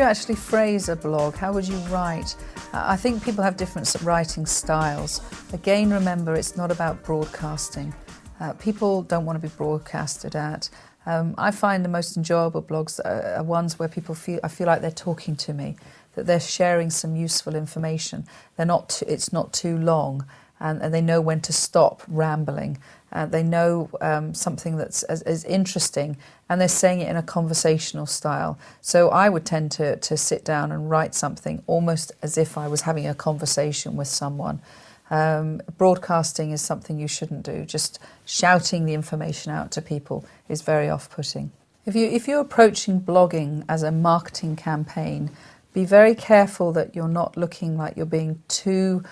actually phrase a blog? How would you write? I think people have different writing styles. Again, remember, it's not about broadcasting. People don't want to be broadcasted at. I find the most enjoyable blogs are ones where I feel like they're talking to me, that they're sharing some useful information. It's not too long, and they know when to stop rambling. They know something that's as interesting, and they're saying it in a conversational style. So I would tend to sit down and write something almost as if I was having a conversation with someone. Broadcasting is something you shouldn't do. Just shouting the information out to people is very off-putting. If you're approaching blogging as a marketing campaign, be very careful that you're not looking like you're being too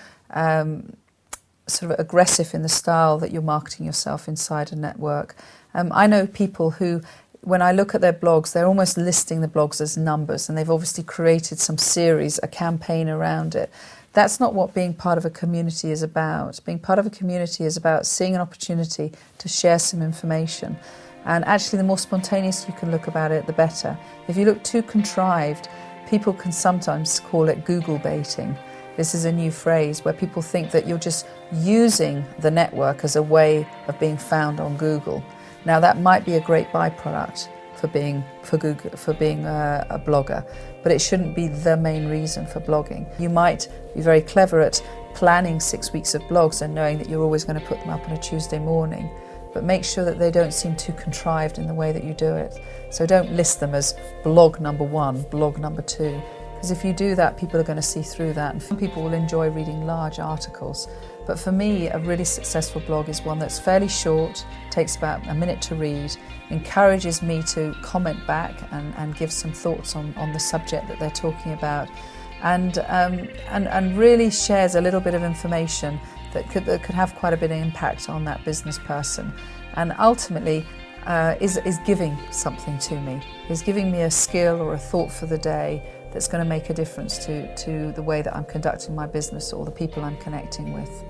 sort of aggressive in the style that you're marketing yourself inside a network. I know people who, when I look at their blogs, they're almost listing the blogs as numbers, and they've obviously created some series, a campaign around it. That's not what being part of a community is about. Being part of a community is about seeing an opportunity to share some information. And actually, the more spontaneous you can look about it, the better. If you look too contrived, people can sometimes call it Google baiting. This is a new phrase where people think that you're just using the network as a way of being found on Google. Now, that might be a great byproduct for being a blogger, but it shouldn't be the main reason for blogging. You might be very clever at planning 6 weeks of blogs and knowing that you're always going to put them up on a Tuesday morning, but make sure that they don't seem too contrived in the way that you do it. So don't list them as blog number 1, blog number 2, because if you do that, people are going to see through that, and some people will enjoy reading large articles. But for me, a really successful blog is one that's fairly short, takes about a minute to read, encourages me to comment back and give some thoughts on the subject that they're talking about, and really shares a little bit of information that could have quite a bit of impact on that business person, and ultimately is giving something to me, is giving me a skill or a thought for the day that's going to make a difference to the way that I'm conducting my business or the people I'm connecting with.